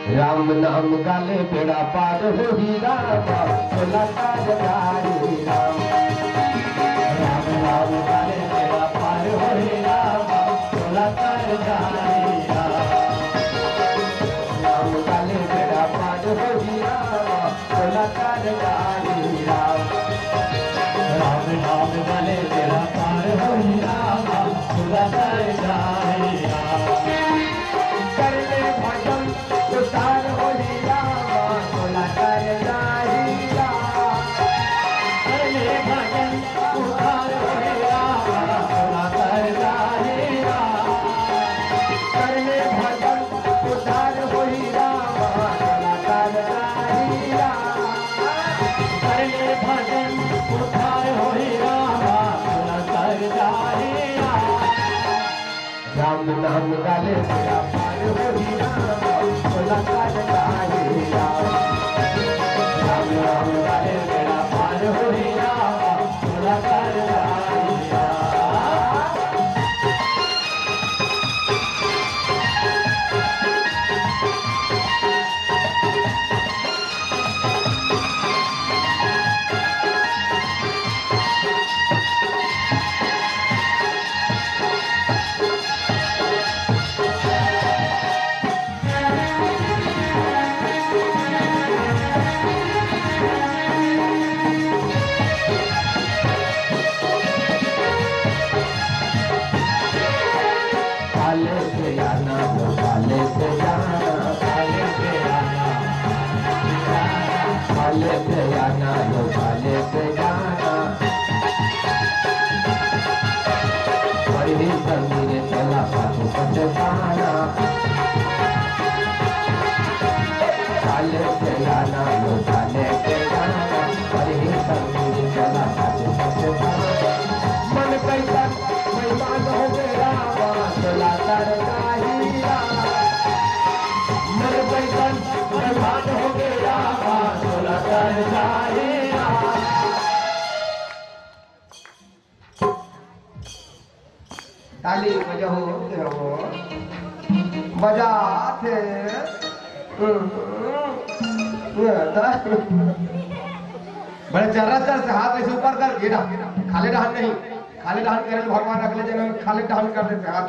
राम नाम गाले बेड़ा पार हो ही राम भोला का जगारी राम। राम नाम गाले बेड़ा पार हो ही राम भोला का जगारी राम। राम गाले बेड़ा पार हो ही राम भोला का जगारी राम। राम नाम गाले बेड़ा पार हो ही राम भोला का जगारी राम। करने भजन उतार हो ही राम भोला कर जाही राम। करने भजन उतार हो ही राम भोला कर जाही राम। करने भजन उतार हो ही राम भोला कर जाही राम। करने भजन उतार हो ही राम भोला कर जाही राम। राम नाम गाले बेड़ा पार हो ही राम भोला का जगारी राम। राम नाम गाले बेड़ा पार हो ही राम भोला का जगारी राम। काले से आना काले से जाना काले से आना काले से आना काले से जाना। बड़ी संगीत चला पाछू पछताना। काले से आना काले से जाना बड़ी संगीत चला पाछू पछताना। मन कैसा मेहमान हो गया भोला कर जाही राम। मन कैसन मेहमान हो गया भोला कर जाही राम। ताली बजाओ बजाते बड़े जरा से हाथ ऐसे ऊपर कर गिरा। खाली रहन नहीं, खाली रहन करे भगवान अगले जन्म में खाली रहन कर देते हाथ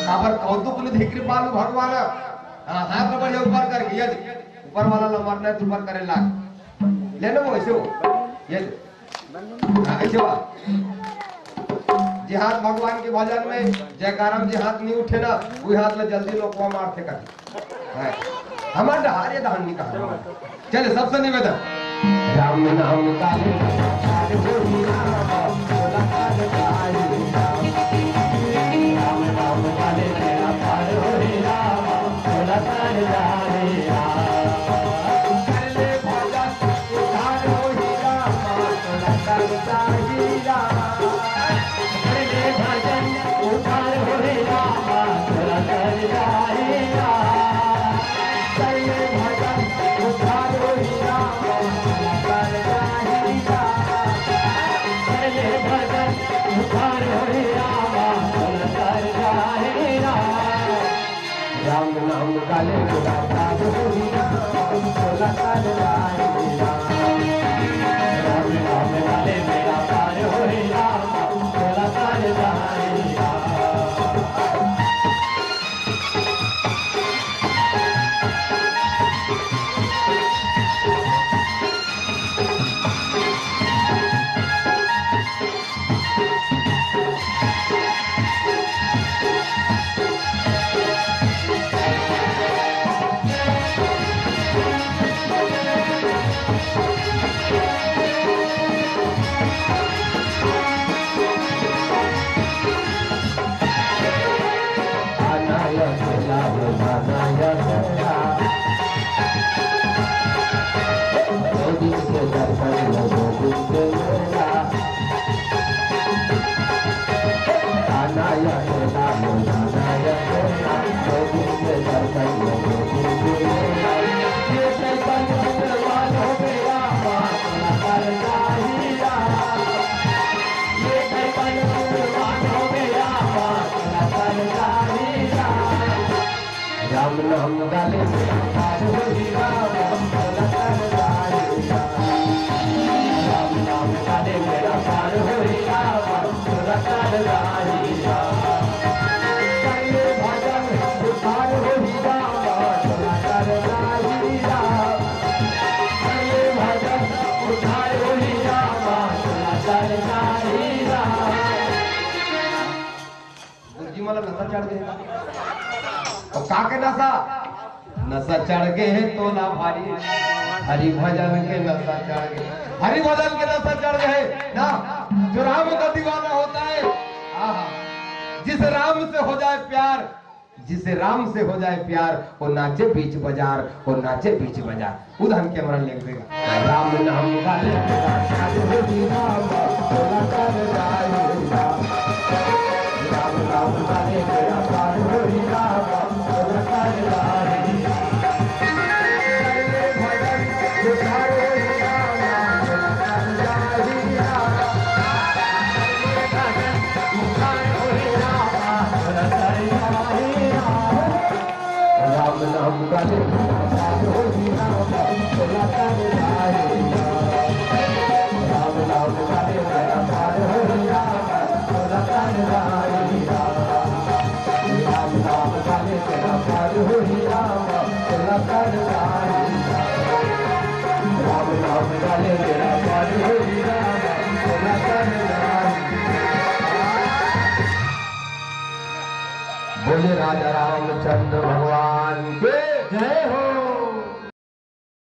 काबर कौतुक ने धिक्र पालू भगवान। हाथ में बढ़िया ऊपर कर ये ऊपर वाला ला मरना है ऊपर करे लाग ले लो ऐसे हो ये ऐसे हुआ। जे हाथ भगवान के भजन में जयकारम जे हाथ नहीं उठे ना वही हाथ में जल्दी लोग को मारते कर हमारे हार ये धान नहीं कहा। चले सबसे निवेदन राम नाम गाले पार हो ही राम भोला का जगारी राम। राम नाम गाले बेड़ा पार हो ही राम भोला का जगारी राम। करले भजन उतार हो ही राम भोला का जगारी राम। करले भजन उतार हो ही राम भोला का जगारी राम। करले भजन उतार हो ही राम भोला कर जाही राम। करले भजन उतार हो ही राम भोला कर जाही राम। राम नाम गाले बेड़ा पार हो ही राम भोला कर जाही राम। राम नाम गाले बेड़ा पार हो ही राम भोला कर जाही राम। राम नाम गाले बेड़ा पार होई राम चला कर जाई राम नाम गाले बेड़ा पार होई राम चला कर जाई करले भजन उद्धार होई राम चला कर जाई करले भजन उद्धार होई राम चला कर जाई गुरुजी मला नशा चढ़ गया और का के नशा चढ़ गए है तो ना भारी हरि भजन के नशा चढ़ गए हरि भजन के नशा चढ़ गए ना जो राम का दीवाना होता है आहा जिस राम से हो जाए प्यार जिसे राम से हो जाए प्यार वो नाचे बीच बाजार वो नाचे बीच बाजार उदाहरण के हमारा लिख देगा राम नाम गाले राम नाम गाले बेड़ा पार होई राम चला कर जाई करले भजन उद्धार होई राम चला कर जाई करले भजन उद्धार होई राम चला कर जाई राम नाम गाले बेड़ा पार होई राम चला कर जाई राम नाम गाले बेड़ा पार होई राम चला कर जाई राम नाम गाले बेड़ा पार होई राम चला कर जाई राम नाम गाले बेड़ा पार होई राम चला कर जाई बोले राजा रामचंद्र भगवान के जय हो।